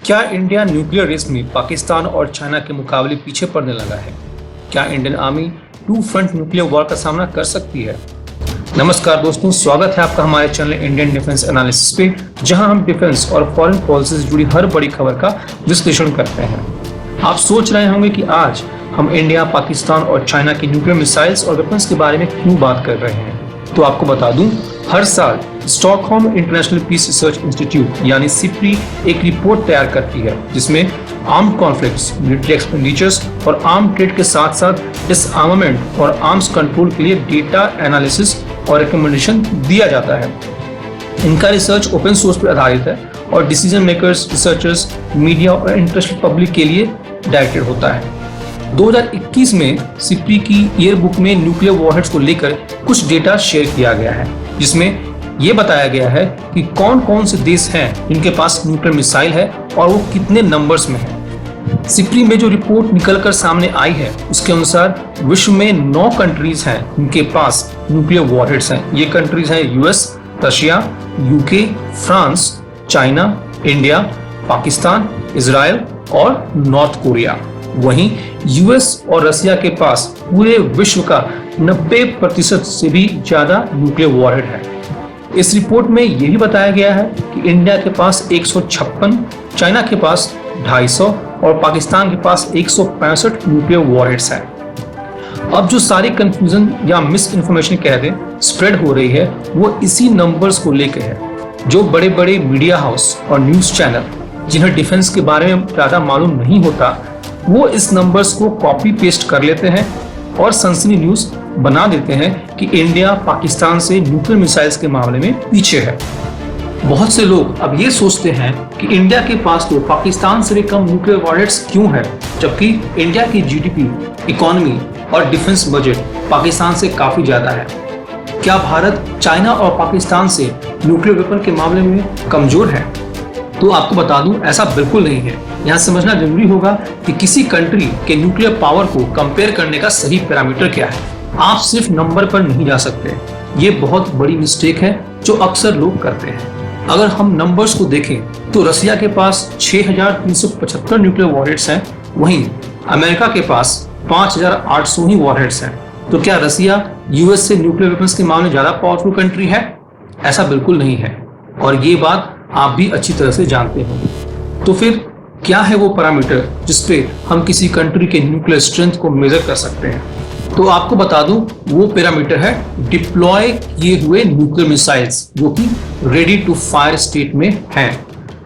क्या India nuclear race में पाकिस्तान और चाइना के मुकाबले पीछे पड़ने लगा है? क्या Indian army two front nuclear war का सामना कर सकती है? नमस्कार दोस्तों, स्वागत है आपका हमारे चैनल इंडियन डिफेंस एनालिसिस पे, जहां हम डिफेंस और फॉरेन पॉलिसी से जुड़ी हर बड़ी खबर का विश्लेषण करते हैं। आप सोच रहे होंगे कि आज हम इंडिया, पाकिस्तान और चाइना की न्यूक्लियर मिसाइल्स और वेपन्स के बारे में क्यों बात कर रहे हैं। तो आपको बता दूं, हर साल Stockholm International Peace Research Institute यानी सिप्री एक रिपोर्ट तैयार करती है जिसमें आर्म्ड कॉन्फ्लिक्ट्स, मिलिट्री एक्सपेंडिचर्स और आर्म ट्रेड के साथ साथ डिसआर्मामेंट और आर्म्स कंट्रोल के लिए डेटा एनालिसिस और रिकमेंडेशन दिया जाता है। इनका रिसर्च ओपन सोर्स पर आधारित है और डिसीजन मेकर्स, रिसर्चर्स, मीडिया और इंटरेस्टेड पब्लिक के लिए डायरेक्टेड होता है। 2021 में सिप्री की ईयर बुक में न्यूक्लियर वॉरहेड्स को लेकर कुछ डेटा शेयर किया गया है, जिसमें यह बताया गया है कि कौन कौन से देश हैं जिनके पास न्यूक्लियर मिसाइल है और वो कितने नंबर्स में है। सिप्री में जो रिपोर्ट निकलकर सामने आई है उसके अनुसार विश्व में 9 कंट्रीज हैं जिनके पास न्यूक्लियर वॉरहेड्स हैं। ये कंट्रीज हैं US, Russia, UK, France, China, India, Pakistan, Israel और नॉर्थ कोरिया। वहीं यूएस और रशिया के पास पूरे विश्व का 90% से भी ज्यादा न्यूक्लियर वॉरहेड है। इस रिपोर्ट में यह भी बताया गया है कि इंडिया के पास 156, चाइना के पास 250 और पाकिस्तान के पास 165 न्यूक्लियर वॉरहेड्स हैं। अब जो सारी कंफ्यूजन या मिस इन्फॉर्मेशन कह दें स्प्रेड हो रही है वो इसी नंबर्स को लेकर है। जो बड़े बड़े मीडिया हाउस और न्यूज चैनल जिन्हें डिफेंस के बारे में ज्यादा मालूम नहीं होता, वो इस नंबर्स को कॉपी पेस्ट कर लेते हैं और सनसनी न्यूज बना देते हैं कि इंडिया पाकिस्तान से न्यूक्लियर मिसाइल्स के मामले में पीछे है। बहुत से लोग अब ये सोचते हैं कि इंडिया के पास तो पाकिस्तान से भी कम न्यूक्लियर वॉरहेड्स क्यों है, जबकि इंडिया की जीडीपी, इकोनॉमी और डिफेंस बजट पाकिस्तान से काफी ज्यादा है। क्या भारत चाइना और पाकिस्तान से न्यूक्लियर वेपन के मामले में कमजोर है? तो आपको बता दूं, ऐसा बिल्कुल नहीं है। यहाँ समझना जरूरी होगा कि किसी कंट्री के न्यूक्लियर पावर को कंपेयर करने का सही पैरामीटर क्या है। आप सिर्फ नंबर पर नहीं जा सकते। ये बहुत बड़ी मिस्टेक है जो अक्सर लोग करते हैं। अगर हम नंबर्स को देखें तो रसिया के पास 6375 न्यूक्लियर वॉरहेड्स हैं, वहीं अमेरिका के पास 5800 ही वॉरहेड्स हैं। तो क्या रसिया यूएस से न्यूक्लियर वेपन्स के मामले ज्यादा पावरफुल कंट्री है? ऐसा बिल्कुल नहीं है और ये बात आप भी अच्छी तरह से जानते होंगे। तो फिर क्या है वो पैरामीटर जिसपे हम किसी कंट्री के न्यूक्लियर स्ट्रेंथ को मेजर कर सकते हैं? तो आपको बता दूं, वो पैरामीटर है डिप्लॉय किए हुए न्यूक्लियर मिसाइल्स जो कि रेडी टू फायर स्टेट में हैं।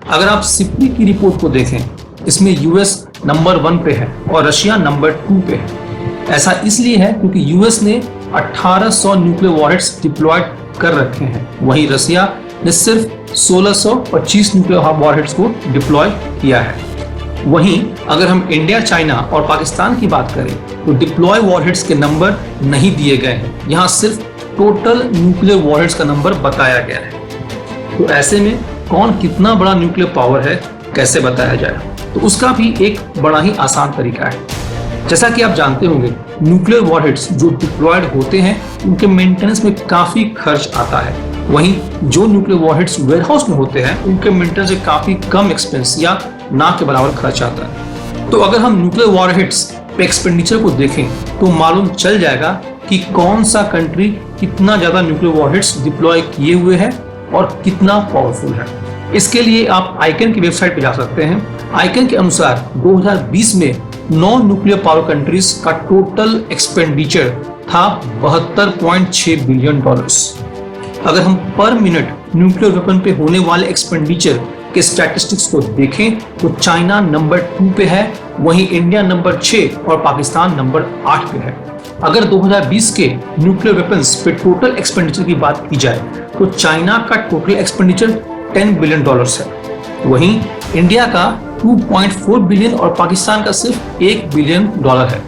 अगर आप सिप्री की रिपोर्ट को देखें, इसमें यूएस नंबर 1 पे है और रशिया नंबर 2 पे है। ऐसा इसलिए है क्योंकि यूएस ने 1800 न्यूक्लियर वॉरहेड्स डिप्लॉयड कर रखे हैं, वहीं रशिया ने सिर्फ 1625 न्यूक्लियर वॉरहेड्स को डिप्लॉय किया है। वहीं अगर हम इंडिया, चाइना और पाकिस्तान की बात करें तो डिप्लॉय वॉरहेड्स के नंबर नहीं दिए गए हैं। यहाँ सिर्फ टोटल न्यूक्लियर वॉरहेड्स का नंबर बताया गया है। तो ऐसे में कौन कितना बड़ा न्यूक्लियर पावर है कैसे बताया जाए? तो उसका भी एक बड़ा ही आसान तरीका है। जैसा कि आप जानते होंगे, न्यूक्लियर वॉरहेड्स जो डिप्लॉयड होते हैं उनके मेंटेनेंस में काफी खर्च आता है। वहीं जो न्यूक्लियर वॉरहेड्स वेयरहाउस में होते हैं उनके मेंटेनेंस से काफी कम एक्सपेंस या ना के बराबर खर्च आता है। तो अगर हम न्यूक्लियर वॉरहेड्स पे एक्सपेंडिचर को देखें तो मालूम चल जाएगा कि कौन सा कंट्री कितना ज्यादा न्यूक्लियर वॉरहेड्स डिप्लॉय किए हुए है और कितना पावरफुल है। इसके लिए आप आईकन की वेबसाइट पे जा सकते हैं। आईकन के अनुसार 2020 में 9 न्यूक्लियर पावर कंट्रीज का टोटल एक्सपेंडिचर था $72.6 बिलियन। अगर हम पर मिनट न्यूक्लियर वेपन पे होने वाले एक्सपेंडिचर के स्टैटिस्टिक्स को देखें तो चाइना नंबर 2 पे है, वहीं इंडिया नंबर 6 और पाकिस्तान नंबर 8 पे है। अगर 2020 के न्यूक्लियर वेपन्स पे टोटल एक्सपेंडिचर की बात की जाए तो चाइना का टोटल एक्सपेंडिचर $10 बिलियन है, वहीं इंडिया का 2.4 बिलियन और पाकिस्तान का सिर्फ $1 बिलियन है।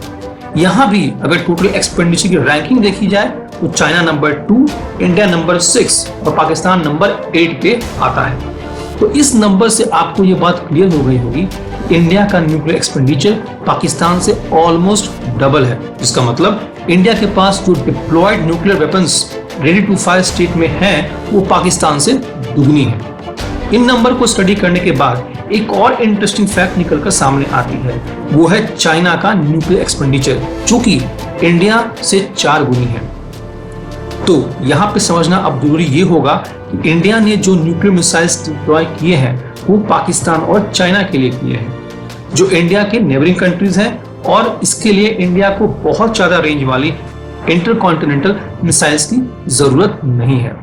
यहाँ भी अगर टोटल एक्सपेंडिचर की रैंकिंग देखी जाए तो चाइना नंबर 2, इंडिया नंबर 6 और पाकिस्तान नंबर 8 पे आता है। तो इस नंबर से आपको ये बात क्लियर हो गई होगी, इंडिया का न्यूक्लियर एक्सपेंडिचर पाकिस्तान से ऑलमोस्ट डबल है। इसका मतलब इंडिया के पास जो deployed nuclear weapons ready to fire state में हैं वो पाकिस्तान से दुगनी है। इन नंबर को स्टडी करने के बाद एक और इंटरेस्टिंग फैक्ट निकलकर सामने आती है, वो है चाइना का न्यूक्लियर एक्सपेंडिचर, जो कि इंडिया से 4 गुनी है। तो यहाँ पे समझना अब जरूरी ये होगा कि इंडिया ने जो न्यूक्लियर मिसाइल्स डिप्लॉय किए हैं वो पाकिस्तान और चाइना के लिए किए हैं, जो इंडिया के नेबरिंग कंट्रीज हैं, और इसके लिए इंडिया को बहुत ज्यादा रेंज वाली इंटरकॉन्टिनेंटल मिसाइल्स की जरूरत नहीं है।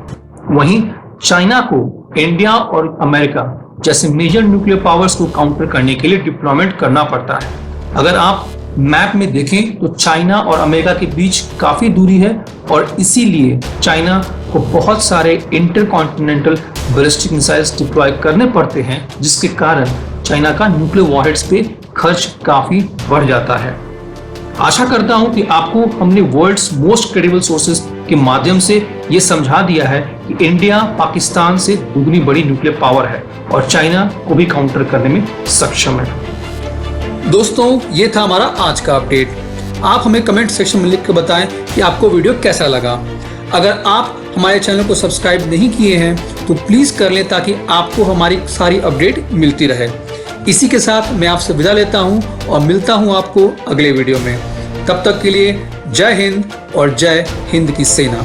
वहीं चाइना को इंडिया और अमेरिका जैसे मेजर न्यूक्लियर पावर्स को काउंटर करने के लिए डिप्लॉयमेंट करना पड़ता है। अगर आप मैप में देखें तो चाइना और अमेरिका के बीच काफी दूरी है, और इसीलिए चाइना को बहुत सारे इंटरकॉन्टिनेंटल बैलिस्टिक मिसाइल्स डिप्लॉय करने पड़ते हैं, जिसके कारण चाइना का न्यूक्लियर वॉरहेड्स पे खर्च काफी बढ़ जाता है। आशा करता हूं कि आपको हमने वर्ल्ड्स मोस्ट क्रेडिबल सोर्सेज के माध्यम से ये समझा दिया है कि इंडिया पाकिस्तान से दुगनी बड़ी न्यूक्लियर पावर है और चाइना को भी काउंटर करने में सक्षम है। दोस्तों, ये था हमारा आज का अपडेट। आप हमें कमेंट सेक्शन में लिख कर बताएं कि आपको वीडियो कैसा लगा। अगर आप हमारे चैनल को सब्सक्राइब नहीं किए हैं तो प्लीज़ कर लें, ताकि आपको हमारी सारी अपडेट मिलती रहे। इसी के साथ मैं आपसे विदा लेता हूं और मिलता हूं आपको अगले वीडियो में। तब तक के लिए जय हिंद और जय हिंद की सेना।